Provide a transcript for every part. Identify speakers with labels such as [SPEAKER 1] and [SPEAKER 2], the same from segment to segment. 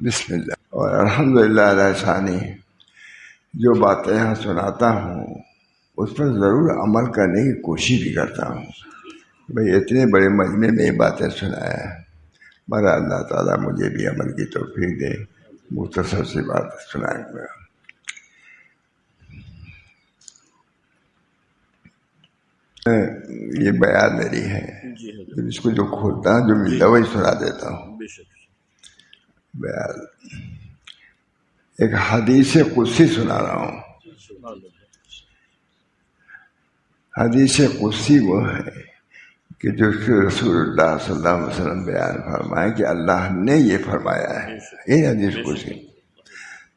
[SPEAKER 1] بسم اللہ اور الحمدللہ علیہ ثانی. جو باتیں یہاں سناتا ہوں اس پر ضرور عمل کرنے کی کوشش بھی کرتا ہوں. بھئی اتنے بڑے مجمع میں یہ باتیں سنایا ہے، مگر اللہ تعالیٰ مجھے بھی عمل کی توفیق دے. مختصر سی بات سنائیں گا. یہ بیان میری ہے، اس کو جو کھولتا ہوں جو ملتا وہی سنا دیتا ہوں. بیان ایک حدیث قدسی سنا رہا ہوں. حدیث قدسی وہ ہے کہ جو رسول اللہ صلی اللہ علیہ وسلم بیان فرمائے کہ اللہ نے یہ فرمایا ہے. یہ حدیث قدسی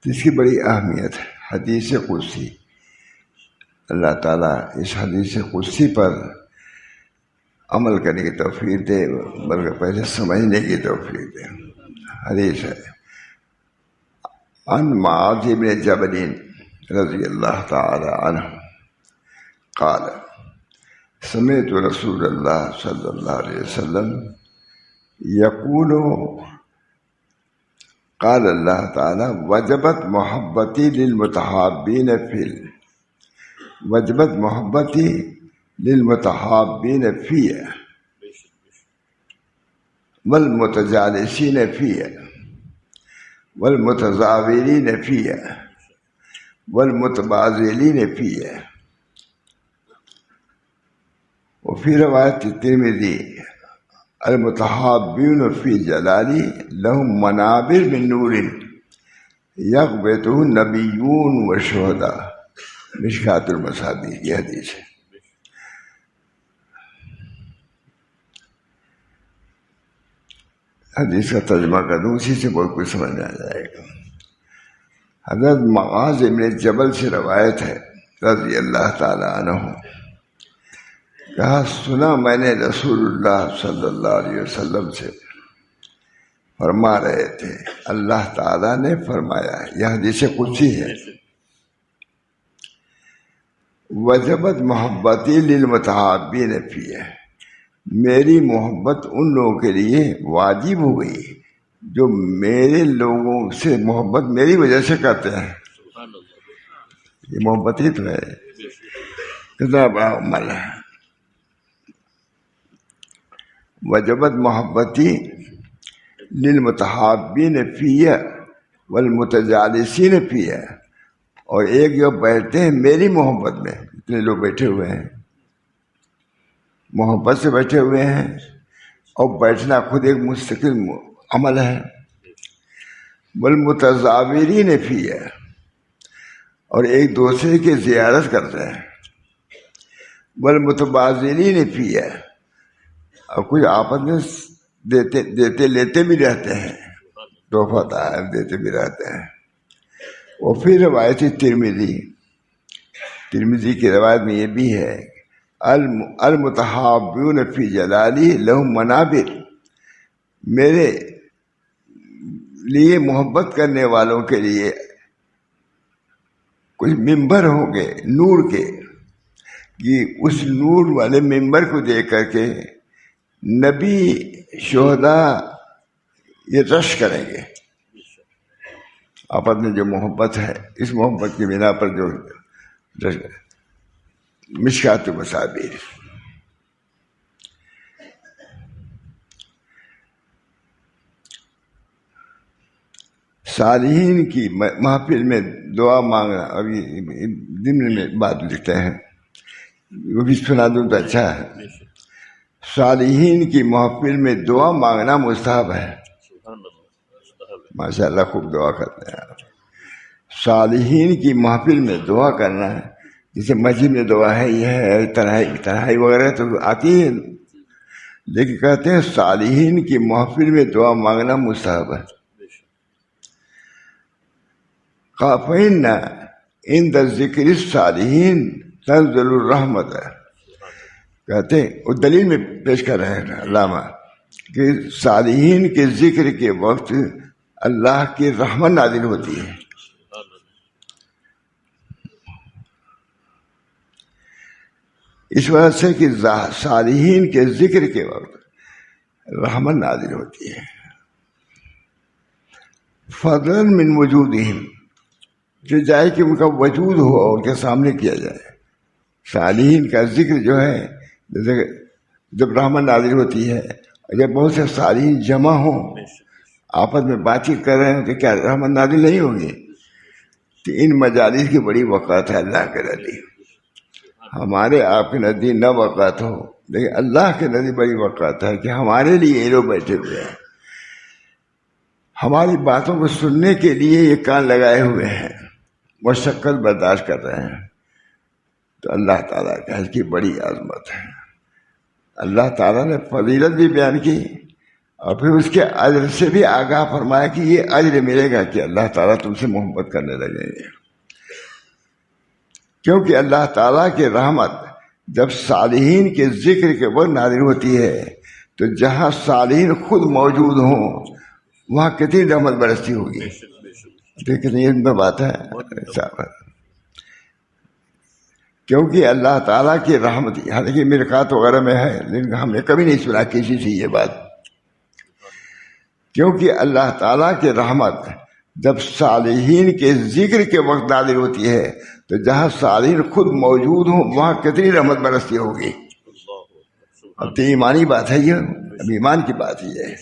[SPEAKER 1] جس کی بڑی اہمیت ہے. حدیث قدسی اللہ تعالیٰ اس حدیث قدسی پر عمل کرنے کی توفیق دے، بلکہ پہلے سمجھنے کی توفیق دے. حدیث ہے عن معاذ بن جبل رضی اللہ تعالی عنہ قال سمعت رسول اللہ صلی اللہ علیہ وسلم یقول قال اللہ تعالی وجبت محبتی للمتحابین وجبت محبتی للمتحابین فی والمتجالسین فی والمتزاورین فی والمتبازلین فی. وفي رواية الترمذي المتحابون في جلالي لهم منابر من نور يغبطه النبيون والشهداء. مشکات المصابیح یہ حدیث ہے. حدیث کا ترجمہ کر دوں، اسی سے بہت کچھ سمجھ میں آ جائے گا. حضرت معاذ بن جبل سے روایت ہے رضی اللہ تعالی عنہ، کہا سنا میں نے رسول اللہ صلی اللہ علیہ وسلم سے فرما رہے تھے اللہ تعالیٰ نے فرمایا ہے. یہ حدیث قدسی ہے. وجبت محبتی للمتحابین فی، میری محبت ان لوگوں کے لیے واجب ہو گئی جو میرے لوگوں سے محبت میری وجہ سے کرتے ہیں. یہ محبت ہی تو ہے. کتنا بڑا عمل ہے. وجبت محبتی للمتحابین فی والمتجالسین فی، اور ایک جو بیٹھتے ہیں میری محبت میں، اتنے لوگ بیٹھے ہوئے ہیں محبت سے بیٹھے ہوئے ہیں، اور بیٹھنا خود ایک مستقل عمل ہے. والمتزاورین فی، اور ایک دوسرے کی زیارت کرتے ہیں. والمتبازلین فی، اور کچھ آپس میں دیتے لیتے بھی رہتے ہیں، تحفہ تحائف دیتے بھی رہتے ہیں. اور پھر روایت ترمذی کی روایت میں یہ بھی ہے المتحابون فی جلالی لہم منابر، میرے لیے محبت کرنے والوں کے لیے کچھ ممبر ہوں گے نور کے، کہ اس نور والے ممبر کو دیکھ کر کے نبی شہداء یہ رش کریں گے. آپس میں جو محبت ہے، اس محبت کی بنا پر جو مشکات المصابیح. صالحین کی محفل میں دعا مانگنا، ابھی ضمن میں بات لکھتے ہیں، وہ بھی سنا دوں تو اچھا ہے. صالحین کی محفل میں دعا مانگنا مستحب ہے. ماشاء اللہ خوب دعا کرتے ہیں. صالحین کی محفل میں دعا کرنا ہے، جیسے مسجد میں دعا ہے، یہ ہے تنہائی وغیرہ تو آتی ہے، لیکن کہتے ہیں صالحین کی محفل میں دعا مانگنا مستحب ہے. فإن عند ذکر الصالحین تنزل الرحمت، کہتے ہیں وہ دلیل میں پیش کر رہے ہیں علامہ کہ صالحین کے ذکر کے وقت اللہ کی رحمت نازل ہوتی ہے. اس وجہ سے کہ صالحین کے ذکر کے وقت رحمت نازل ہوتی ہے. فضلا من وجودہم، جو جائے کہ ان کا وجود ہو اور ان کے سامنے کیا جائے۔ صالحین کا ذکر جو ہے، جیسے جب رحمت نازل ہوتی ہے، اگر بہت سے صالحین جمع ہوں آپس میں بات چیت کر رہے ہیں تو کیا رحمت نازل نہیں ہوگی؟ تو ان مجالس کی بڑی وقت ہے اللہ کے نزدیک۔ ہمارے آپ کے نزدیک نہ وقت ہو، لیکن اللہ کے نزدیک بڑی وقت ہے کہ ہمارے لیے یہ لوگ بیٹھے ہوئے ہیں، ہماری باتوں کو سننے کے لیے یہ کان لگائے ہوئے ہیں، مشقت برداشت کر رہے ہیں۔ تو اللہ تعالیٰ کا اس کی بڑی عظمت ہے۔ اللہ تعالیٰ نے فضیلت بھی بیان کی اور پھر اس کے اجر سے بھی آگاہ فرمایا کہ یہ اجر ملے گا کہ اللہ تعالیٰ تم سے محبت کرنے لگیں گے، کیونکہ اللہ تعالیٰ کی رحمت جب صالحین کے ذکر کے وقت نازل ہوتی ہے تو جہاں صالحین خود موجود ہوں وہاں کتنی رحمت برستی ہوگی۔ کتنی ان میں بات ہے، کیونکہ اللہ تعالیٰ کی رحمت، حالانکہ مرقات وغیرہ میں ہے لیکن ہم نے کبھی نہیں سنا کسی سے یہ بات، کیونکہ اللہ تعالیٰ کی رحمت جب صالحین کے ذکر کے وقت نازل ہوتی ہے تو جہاں صالحین خود موجود ہوں وہاں کتنی رحمت برستی ہوگی۔ اب تو ایمانی بات ہے، یہ اب ایمان کی بات ہی ہے،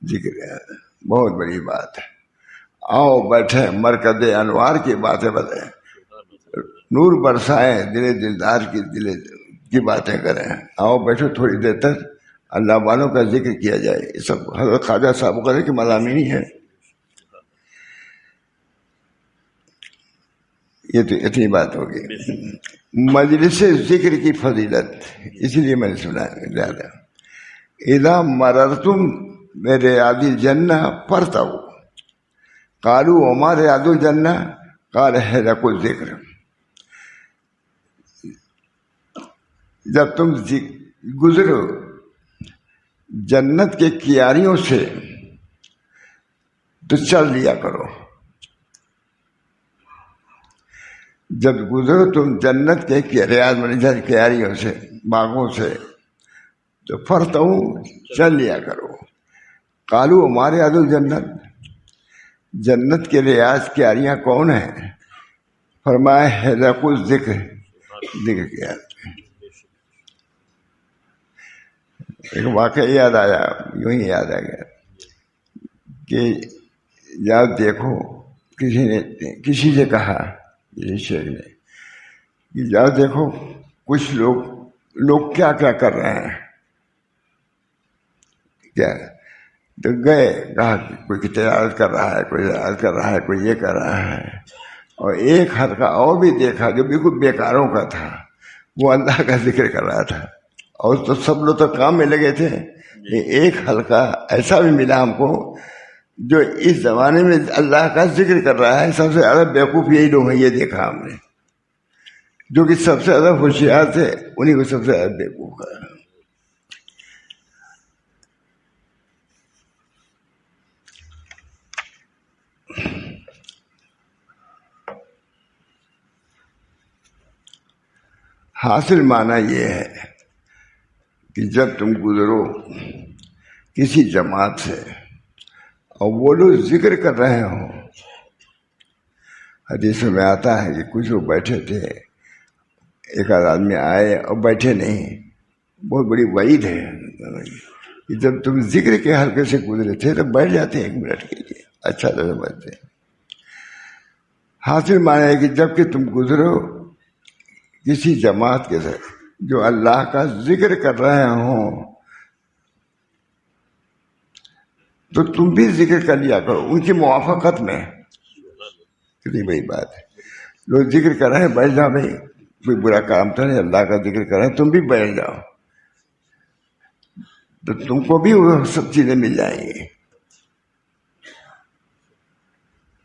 [SPEAKER 1] ذکر ہے، بہت بڑی بات ہے۔ آؤ بیٹھے مرکز انوار کی باتیں بتائیں، نور برسائیں، دلدار کی باتیں کریں۔ آؤ بیٹھو تھوڑی دیر تک اللہ والوں کا ذکر کیا جائے۔ یہ سب حضرت خواجہ صاحب کرے کہ مضامین ہی ہے۔ یہ تو اتنی بات ہوگی۔ مجلس ذکر کی فضیلت اس لیے میں نے سنا زیادہ، اذا مررتم بریاض الجنہ فارتعوا قالوا وما ریاض الجنہ قال حلق الذکر۔ جب تم گزرو جنت کے کیاریوں سے تو چل لیا کرو، جب گزرو تم جنت کے ریاض کیاریوں سے، باغوں سے، تو فرتعوا چل لیا کرو۔ قالوا وما ریاض الجنت، جنت کے ریاض کیاریاں کون ہیں؟ فرمایا حلق الذکر، ذکر کیا۔ ایک واقعہ یاد آیا، یوں ہی یاد آ گیا کہ جاؤ دیکھو، کسی سے کہا، یہ شیخ نے، کہ جاؤ دیکھو کچھ لوگ کیا کر رہے ہیں، کیا تو گئے، کہا کوئی تجارت کر رہا ہے، کوئی تجارت کر رہا ہے، کوئی یہ کر رہا ہے، اور ایک حلقہ اور بھی دیکھا جو بالکل بیکاروں کا تھا، وہ اللہ کا ذکر کر رہا تھا، اور تو سب لوگ تو کام میں لگے تھے۔ ایک حلقہ ایسا بھی ملا ہم کو جو اس زمانے میں اللہ کا ذکر کر رہا ہے۔ سب سے زیادہ بیوقوف یہی لوگ ہیں، یہ دیکھا ہم نے، جو کہ سب سے زیادہ ہوشیار تھے انہیں کو سب سے زیادہ بیوقوف کہا۔ حاصل معنی یہ ہے کہ جب تم گزرو کسی جماعت سے اور وہ لوگ ذکر کر رہے ہوں، حدیث میں آتا ہے کہ کچھ لوگ بیٹھے تھے، ایک آدمی آئے اور بیٹھے نہیں، بہت بڑی وعید ہے کہ جب تم ذکر کے حلقے سے گزرے تھے تو بیٹھ جاتے 1 منٹ کے لیے، اچھا تو سمجھتے۔ حاصل معنی ہے کہ جب کہ تم گزرو کسی جماعت کے ساتھ جو اللہ کا ذکر کر رہے ہوں تو تم بھی ذکر کر لیا کرو ان کی موافقت میں۔ کتنی بڑی بات ہے، لوگ ذکر کر رہے ہیں، بیٹھ جاؤ بھائی، کوئی برا کام تو نہیں، اللہ کا ذکر کر رہے ہیں، تم بھی بیٹھ جاؤ تو تم کو بھی وہ سب چیزیں مل جائیں گی۔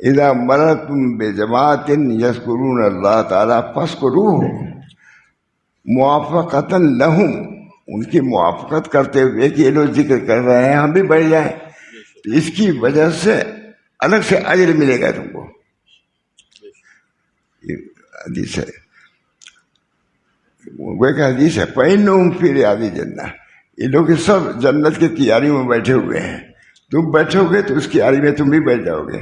[SPEAKER 1] اذا مررتم بجماعت یذکرون اللہ تعالی فاذکروہ موافقتا لہم، ان کی موافقت کرتے ہوئے کہ یہ لوگ ذکر کر رہے ہیں ہم بھی بیٹھ جائیں، تو اس کی وجہ سے الگ سے اجر ملے گا تم کو۔ یہ حدیث ہے، وہ ایک حدیث ہے، فإنہم فی ریاض الجنہ، یہ لوگ سب جنت کی تیاریوں میں بیٹھے ہوئے ہیں، تم بیٹھو گے تو اس کی آڑی میں تم بھی بیٹھ جاؤ گے.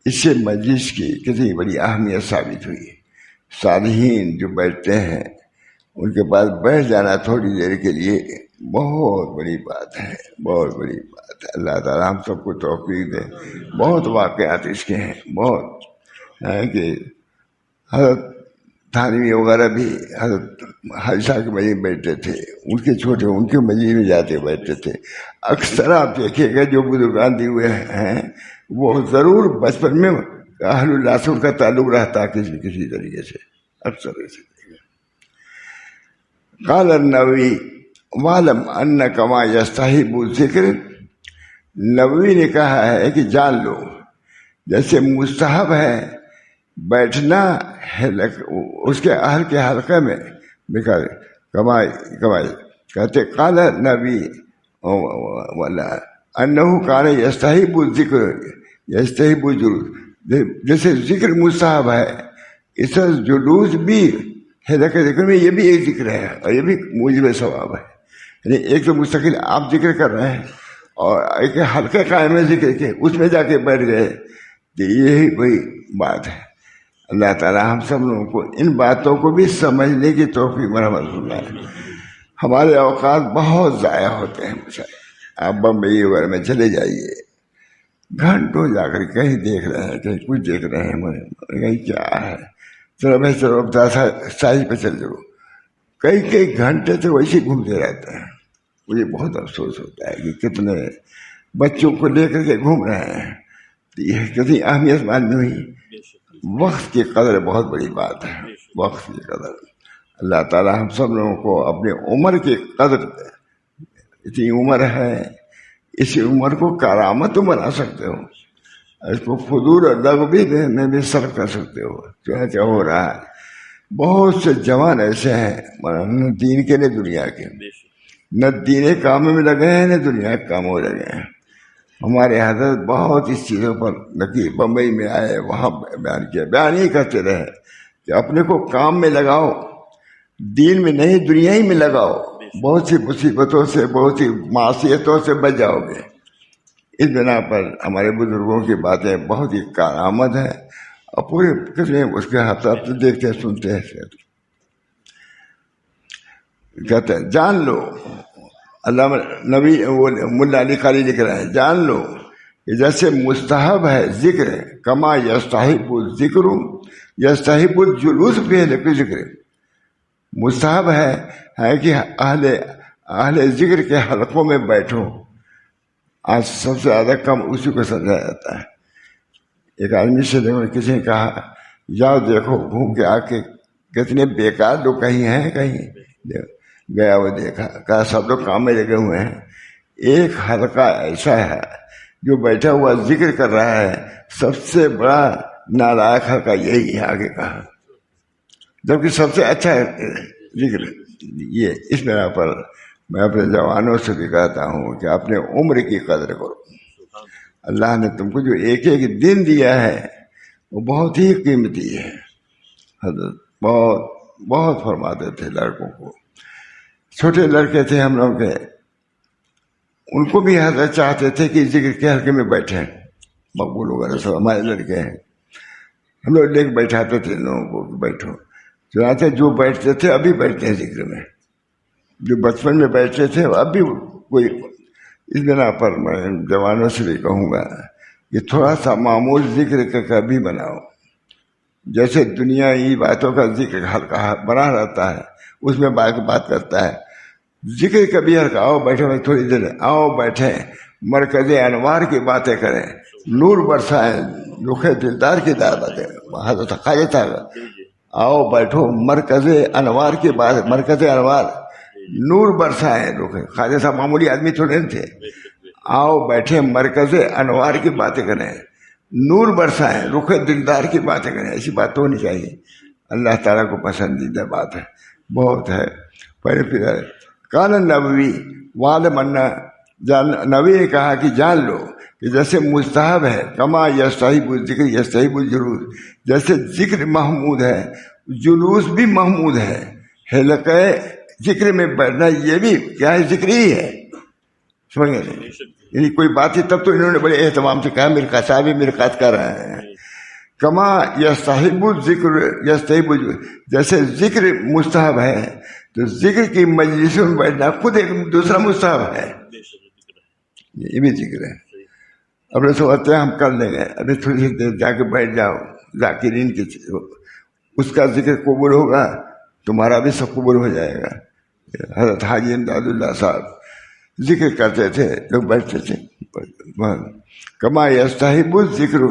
[SPEAKER 1] اس سے مجلس کی کتنی بڑی اہمیت ثابت ہوئی. صالحین جو بیٹھتے ہیں ان کے پاس بیٹھ جانا تھوڑی دیر کے لیے بہت بڑی بات ہے، بہت بڑی بات ہے. اللہ تعالیٰ ہم سب کو توفیق دے. بہت واقعات اس کے ہیں، بہت ہیں کہ حضرت تھانوی وغیرہ بھی حضرت حادثہ کے مجلس میں بیٹھتے تھے، ان کے چھوٹے ان کے مجلس میں جاتے بیٹھتے تھے. اکثر آپ دیکھیے گا جو بزرگان دیے ہوئے ہیں وہ ضرور بچپن میں اہل اللہ سے ان کا تعلق رہتا کسی طریقے سے، اکثر ایسے. قال النووی وَاعْلَمْ أَنَّ كَمَا يَسْتَحِبُّ الذِّكْرِ، نووی نے کہا ہے کہ جان لو جیسے مستحب ہے بیٹھنا اس کے اہل کے حلقے میں. کمائی کہتے قال نبی انہو کان یستحب الذکر یستحب الجلوس، جیسے ذکر مستحب ہے اس جلوس بھی حلقہ ذکر میں یہ بھی ایک ذکر ہے اور یہ بھی موجب ثواب ہے. یعنی ایک تو مستقل آپ ذکر کر رہے ہیں اور ایک حلقہ قائم ہے ذکر کے، اس میں جا کے بیٹھ گئے، تو یہی وہی بات ہے. اللہ تعالیٰ ہم سب لوگوں کو ان باتوں کو بھی سمجھنے کی توفیق مرحمت فرمائے. ہمارے اوقات بہت ضائع ہوتے ہیں. آپ بمبئی وغیرہ میں چلے جائیے، گھنٹوں جا کر کہیں دیکھ رہے ہیں، کہیں کچھ دیکھ رہے ہیں، کہیں کیا ہے، چلو بھائی چلو ساحل پہ چل جاؤ، کئی گھنٹے تو ویسے گھومتے رہتے ہیں. مجھے بہت افسوس ہوتا ہے کہ کتنے بچوں کو لے کر کے گھوم رہے ہیں. یہ کتنی اہمیت معلوم ہوئی. وقت کی قدر بہت بڑی بات ہے، وقت کی قدر. اللہ تعالیٰ ہم سب لوگوں کو اپنی عمر کی قدر دے. اتنی عمر ہے، اسی عمر کو کرامت بنا سکتے ہو، اس کو فضول اور لغوی میں بھی صرف کر سکتے ہو. چنانچہ ہو رہا ہے بہت سے جوان ایسے ہیں نہ دین کے نہ دنیا کے، نہ دین کاموں میں لگے ہیں نہ دنیا کے کاموں میں لگے ہیں. ہمارے حضرت بہت اس چیزوں پر لگی، بمبئی میں آئے وہاں بیان کیا، بیان ہی کرتے رہے کہ اپنے کو کام میں لگاؤ، دین میں نہیں دنیا ہی میں لگاؤ، بہت سی مصیبتوں سے بہت سی معصیتوں سے بچ جاؤ گے. اس بنا پر ہمارے بزرگوں کی باتیں بہت ہی کارآمد ہیں اور پورے کتنے اس کے حساب سے دیکھتے ہیں سنتے ہیں. کہتے ہیں جان لو، علامہ نبی ملا علی قاری لکھ رہے ہیں، جان لو کہ جیسے مستحب ہے ذکر کما یستحب الذکر یستحب الجلوس فی حلق ذکر. مستحب ہے کہ اہل ذکر کے حلقوں میں بیٹھو. آج سب سے زیادہ کم اسی کو سمجھا جاتا ہے. ایک آدمی سے کسی نے کہا جاؤ دیکھو گھوم کے آ کے کتنے بیکار لوگ کہیں ہیں، کہیں گیا وہ دیکھا، کہا سب لوگ کام میں لگے ہوئے ہیں، ایک حلقہ ایسا ہے جو بیٹھا ہوا ذکر کر رہا ہے، سب سے بڑا نالائق حلقہ یہی ہے. آگے کہا جبکہ سب سے اچھا ذکر یہ. اس بنا پر میں اپنے جوانوں سے بھی کہتا ہوں کہ اپنے عمر کی قدر کرو. اللہ نے تم کو جو ایک ایک دن دیا ہے وہ بہت ہی قیمتی ہے. حضرت بہت فرماتے تھے لڑکوں کو، چھوٹے لڑکے تھے ہم لوگ کے، ان کو بھی حضرت چاہتے تھے کہ ذکر کے حلقے میں بیٹھیں. مقبول وغیرہ سب ہمارے لڑکے ہیں، ہم لوگ لے کے بیٹھاتے تھے لوگوں کو بیٹھو. چنانچہ جو بیٹھتے تھے ابھی بیٹھتے ہیں ذکر میں، جو بچپن میں بیٹھتے تھے اب بھی کوئی. اس بنا پر میں جوانوں سے بھی کہوں گا کہ تھوڑا سا معمول ذکر کا کبھی بناؤ. جیسے دنیائی باتوں کا ذکر ہلکا بنا رہتا ہے، اس میں بات کرتا ہے، ذکر کبھی ہلکا. آؤ بیٹھے تھوڑی دیر، آؤ بیٹھیں مرکز انوار کی باتیں کریں، نور برسائیں، رخ دلدار کی دعوتیں. حضرت خواجہ صاحب آؤ بیٹھو مرکز انوار کی بات، مرکز انوار نور برسائیں. رخ خواجہ صاحب معمولی آدمی تھوڑے تھے. آؤ بیٹھے مرکز انوار کی باتیں کریں، نور برسائیں، رخ دلدار کی باتیں کریں. ایسی بات تو ہونی چاہیے، اللہ تعالیٰ کو پسندیدہ بات ہے، بہت ہے. پھر قال نبوی وعلم ان، نبی نے کہا کہ جان لو کہ جیسے مستحب ہے کما یستحب الذکر یستحب الجلوس، جیسے ذکر محمود ہے جلوس بھی محمود ہے. حلقہ ذکر میں بیٹھنا یہ بھی کیا ہے، ذکر ہی ہے. سمجھ گئے نہیں؟ یعنی کوئی بات ہی تب تو انہوں نے بڑے اہتمام سے کہا میرے صاحب میرقات کر رہے ہیں. کما یستحب الذکر یستحب، جیسے ذکر مستحب ہے تو ذکر کی مجلسوں میں بیٹھنا خود ایک دوسرا مستحب ہے. یہ بھی ذکر ہے. اپنے سمجھتے ہیں ہم کر لیں گے، ابھی تھوڑی سی دیر جا کے بیٹھ جاؤ، ذاکرین کی اس کا ذکر قبول ہوگا، تمہارا بھی سب قبول ہو جائے گا. حضرت حاجی امداد اللہ صاحب ذکر کرتے تھے، لوگ بیٹھتے تھے. کما یستحب الذکر،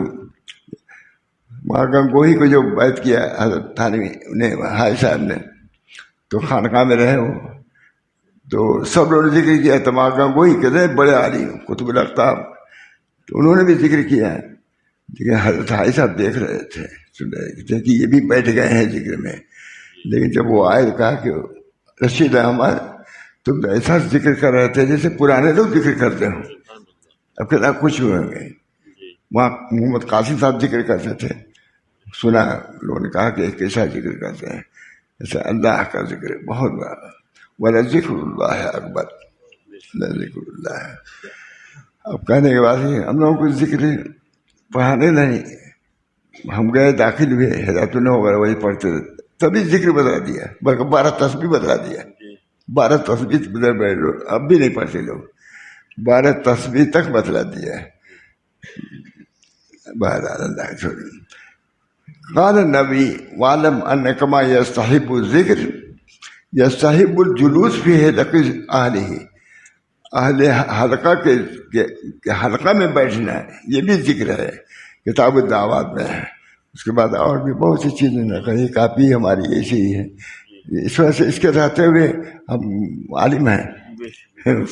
[SPEAKER 1] وہاں گنگوہی کو جو بیعت کیا حضرت تھانوی نے حاجی صاحب نے، تو خانقاہ میں رہے وہ، تو سب لوگوں نے ذکر کیا. تمام گنگوہی کے تھے بڑے عالم قطب الاقطاب، تو انہوں نے بھی ذکر کیا. لیکن حضرت حاجی صاحب دیکھ رہے تھے، سن رہے تھے کہ یہ بھی بیٹھ گئے ہیں ذکر میں. لیکن جب وہ آئے کہا کہ رشید احمد تم ایسا ذکر کر رہے تھے جیسے پرانے لوگ ذکر کرتے ہوں. اب کتنا خوش ہوئیں گے. وہاں محمد قاسم صاحب ذکر کرتے تھے، سنا لوگوں نے کہا کہ ایک کیسا ذکر کرتے ہیں جیسے اللہ کا ذکر بہت بڑا. وَلَذِكْرُ اللَّهِ أَكْبَرُ، لَذِكْرُ اللَّهِ. اب کہنے کے بعد ہم لوگوں کو ذکر پڑھانے نہیں، ہم گئے داخل ہوئے ہدایت اللہ وغیرہ وہی پڑھتے تھے، تبھی ذکر بدلا دیا، بلکہ 12 تسبیح بدلا دیا. 12 تسبیح بدل رہے لوگ، اب بھی نہیں پڑھتے لوگ، 12 تسبیح تک بدلا دیا. بہرحال اللہ چھوڑی. قال النبی وعلم ان کما یستحب الذکر یستحب الجلوس فی حلق اہلہ، اہل حلقہ کے حلقہ میں بیٹھنا ہے، یہ بھی ذکر ہے، کتاب الدعوات میں ہے. اس کے بعد اور بھی بہت سی چیزیں نہ، یہ کاپی ہماری ایسی ہی ہے. اس وجہ سے اس کے رہتے ہوئے ہم عالم ہیں،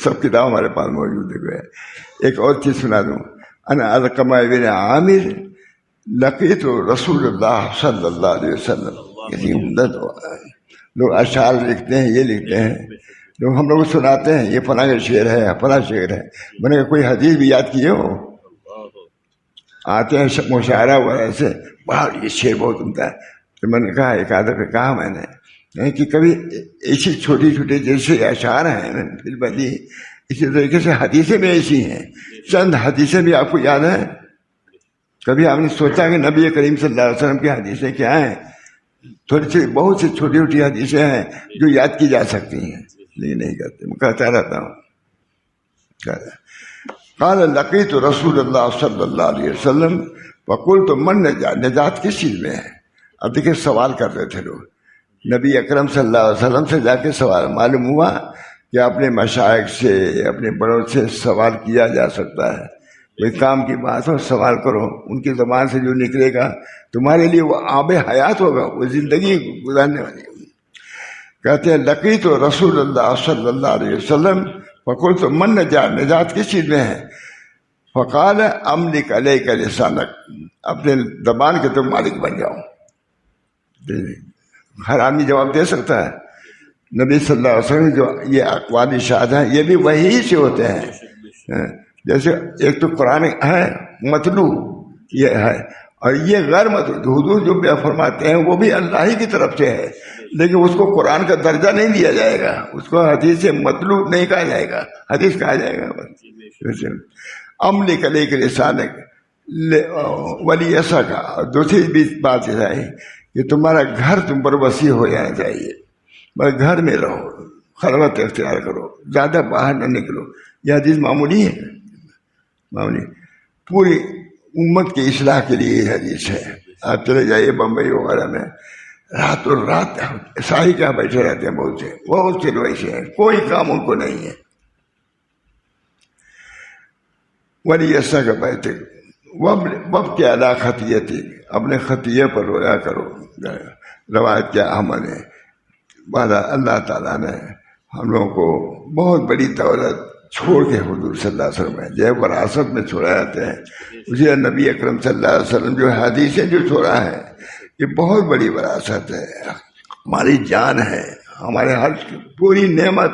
[SPEAKER 1] سب کتاب ہمارے پاس موجود ہے. ایک اور چیز سنا دوں. انا علقمہ بن عامر لقیت رسول اللہ صلی اللہ علیہ وسلم. کسی عمدہ لوگ اشعار لکھتے ہیں، یہ لکھتے ہیں، لوگ ہم لوگ سناتے ہیں یہ فلاں کا شعر ہے فلاں شعر ہے. میں نے کوئی حدیث بھی یاد کیے ہو؟ آتے ہیں مشاعرہ وغیرہ سے، باہر یہ شعر بہت عمدہ ہے. تو میں نے کہا ایک آدھے پہ کہا میں نے کہ کبھی ایسی چھوٹی چھوٹی جیسے اشعار ہیں فی البدی، اسی طریقے سے حدیثیں بھی ایسی ہیں. چند حدیثیں بھی آپ کو یاد ہیں؟ کبھی آپ نے سوچا کہ نبی کریم صلی اللہ علیہ وسلم کی حدیثیں کیا ہیں؟ تھوڑی سی بہت سی چھوٹی چھوٹی حدیثیں ہیں جو یاد کی جا سکتی ہیں، لیکن نہیں کرتے. میں کہتا رہتا ہوں. قال لقیت رسول اللہ صلی اللہ علیہ وسلم فقلت من نجات کس چیز میں ہے؟ اب دیکھیں سوال کرتے تھے لوگ، نبی اکرم صلی اللہ علیہ وسلم سے جا کے سوال. معلوم ہوا کہ اپنے مشائخ سے اپنے بڑوں سے سوال کیا جا سکتا ہے. کوئی کام کی بات ہو سوال کرو، ان کی زبان سے جو نکلے گا تمہارے لیے وہ آب حیات ہوگا، وہ زندگی گزارنے والی ہوگی. کہتے ہیں لقیت رسول اللہ صلی اللہ علیہ وسلم فقلت من نجات کس چیز میں ہے؟ فقال املک علیک لسانک، اپنے زبان کے تم مالک بن جاؤ. ہر آدمی جواب دے سکتا ہے. نبی صلی اللہ علیہ وسلم جو یہ اقوال ارشاد ہیں یہ بھی وہی سے ہوتے ہیں. جیسے ایک تو قرآن ہے متلو یہ ہے، اور یہ غیر متلو حضور جو فرماتے ہیں وہ بھی اللہ ہی کی طرف سے ہے، لیکن اس کو قرآن کا درجہ نہیں دیا جائے گا، اس کو حدیث سے متلو نہیں کہا جائے گا، حدیث کہا جائے گا. املک علیک لسانک ولی ایسا کا. دوسری بھی بات یہ ہے کہ تمہارا گھر تم پر وسیع ہو جانا چاہیے، بس گھر میں رہو، خلوت اختیار کرو، زیادہ باہر نہ نکلو. یہ حدیث معمولی ہے، معمولی پوری امت کی اصلاح کے لیے یہ حدیث ہے. آپ چلے جائیے بمبئی وغیرہ میں، رات اور رات ساحل کیا بیٹھے رہتے ہیں، بہت سے لوگ ایسے ہیں، کوئی کام ان کو نہیں ہے. ولی ایسا کا بیٹھے وب کے ادا خطیتی، اپنے خطیے پر رویا کرو. روایت کیا عمل ہے. بعد اللہ تعالیٰ نے ہم لوگوں کو بہت بڑی دولت چھوڑ کے حضور صلی اللہ علیہ وسلم جو وراثت میں چھوڑا جاتے ہیں، اسی نبی اکرم صلی اللہ علیہ وسلم جو حدیثیں جو چھوڑا ہے یہ بہت بڑی وراثت ہے، ہماری جان ہے، ہمارے ہر پوری نعمت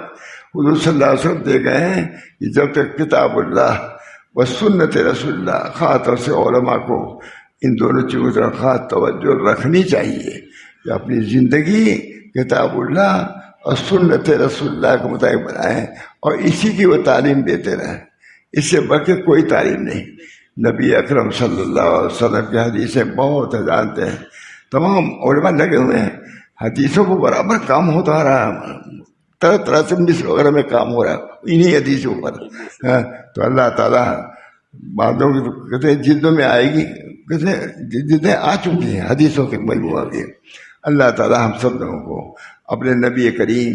[SPEAKER 1] حضور صلی اللہ علیہ وسلم دے گئے ہیں کہ جب تک کتاب اللہ و سنت رسول اللہ، خاص طور سے علماء کو ان دونوں چیزوں کی خاص توجہ رکھنی چاہیے کہ اپنی زندگی کتاب اللہ اور سنت رسول اللہ کے مطابق بنائیں اور اسی کی وہ تعلیم دیتے رہیں. اس سے بڑھ کے کوئی تعلیم نہیں. نبی اکرم صلی اللہ علیہ وسلم کی حدیثیں بہت جانتے ہیں. تمام علماء لگے ہوئے ہیں, حدیثوں کو برابر کام ہوتا آ رہا ہے, طرح طرح سے مصر وغیرہ میں کام ہو رہا ہے انہی حدیثوں پر. تو اللہ تعالیٰ باتوں کی کہتے ہیں جلدوں میں آئے گی, کہتے ہیں جلدیں آ چکی ہیں حدیثوں کے مجموعہ کی. اللہ تعالیٰ ہم سب لوگوں کو اپنے نبی کریم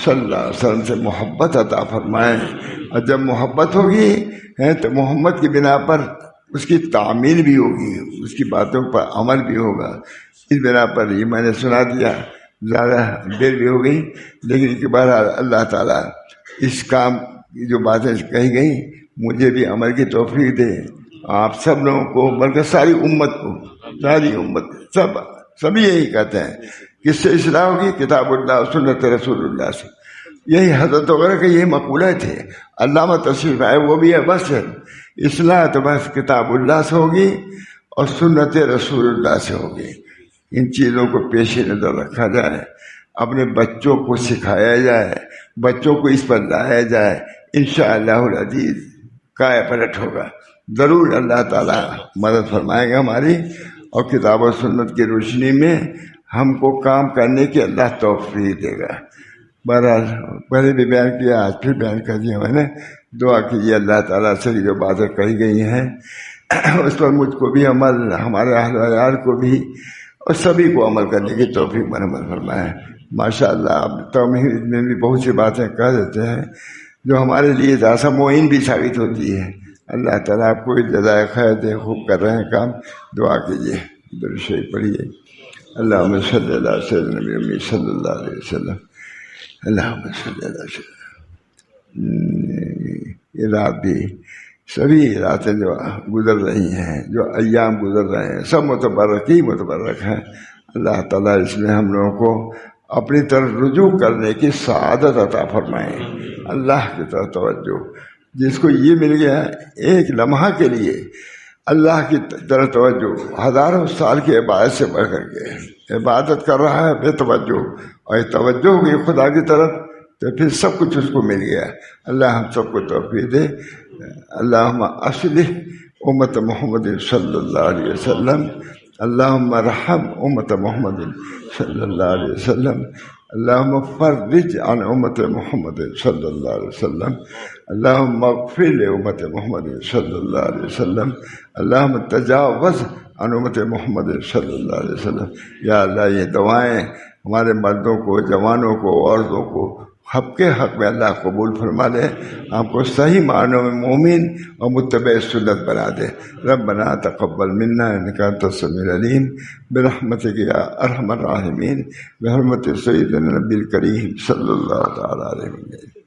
[SPEAKER 1] صلی اللہ علیہ وسلم سے محبت عطا فرمائیں. اور جب محبت ہوگی تو محمد کی بنا پر اس کی تعمیل بھی ہوگی, اس کی باتوں پر عمل بھی ہوگا. اس بنا پر یہ میں نے سنا دیا, زیادہ دیر بھی ہو گئی, لیکن کے بعد اللہ تعالیٰ اس کام کی جو باتیں کہی گئیں مجھے بھی عمل کی توفیق دے, آپ سب لوگوں کو, بلکہ ساری امت کو, ساری امت سبھی یہی کہتے ہیں. کس سے اصلاح ہوگی؟ کتاب اللہ سنت رسول اللہ سے. یہی حضرت وغیرہ کے یہی مقولے تھے. علامہ تشریف آئے وہ بھی ہے, بس اصلاح تو بس کتاب اللہ سے ہوگی اور سنت رسول اللہ سے ہوگی. ان چیزوں کو پیش نظر رکھا جائے, اپنے بچوں کو سکھایا جائے, بچوں کو اس پر لایا جائے. انشاءاللہ العزیز کائے پلٹ ہوگا ضرور. اللہ تعالیٰ مدد فرمائے گا ہماری, اور کتاب و سنت کی روشنی میں ہم کو کام کرنے کی اللہ توفیق دے گا. بہرحال پہلے بھی بیان کیا, آج پھر بیان کر دیا میں نے. دعا کیجیے اللہ تعالیٰ سے جو باتیں کہی گئی ہیں اس پر مجھ کو بھی عمل, ہمارے اہل و عیال کو بھی, اور سبھی کو عمل کرنے کی توفیق مرحمت فرمائے. ماشاء اللہ آپ توحید میں بھی بہت سی باتیں کہہ دیتے ہیں جو ہمارے لیے ذاسا معین بھی ثابت ہوتی ہے. اللہ تعالیٰ آپ کو جزائے خیر دے, خوب کر رہے ہیں کام. دعا کیجیے, درود شریف پڑھیے. اللہم صلی اللہ سیدنا نبی صلی اللہ علیہ وسلم. اللہم صلی اللہ وسلم. یہ رات بھی, سبھی راتیں جو گزر رہی ہیں, جو ایام گزر رہے ہیں, سب متبرک ہی متبرک ہیں. اللہ تعالیٰ اس میں ہم لوگوں کو اپنی طرف رجوع کرنے کی سعادت عطا فرمائیں. اللہ کی طرف توجہ, جس کو یہ مل گیا ایک لمحہ کے لیے اللہ کی طرف توجہ, ہزاروں سال کی عبادت سے بڑھ کر کے عبادت کر رہا ہے بے توجہ, اور یہ توجہ ہوگی خدا کی طرف تو پھر سب کچھ اس کو مل گیا. اللہ ہم سب کو توفیق دے. اللہم اصلح امت محمد صلی اللہ علیہ وسلم. اللہم ارحم امت محمد صلی اللہ علیہ وسلم. اللہم فرج عن امت محمد صلی اللہ علیہ وسلم. اللہم اغفر لامت محمد صلی اللہ علیہ وسلم. اللہم تجاوز عن امت محمد صلی اللہ علیہ وسلم. یا اللہ یہ دعائیں ہمارے مردوں کو, جوانوں کو, عورتوں کو حق کے حق میں اللہ قبول فرما دے, آپ کو صحیح معنوں میں مومن اور متبع سنت بنا دے. ربنا تقبل منا انک انت السمیع العلیم برحمتک یا ارحم الراحمین بحرمت سیدنا نبی الکریم صلی اللہ تعالی علیہ وسلم.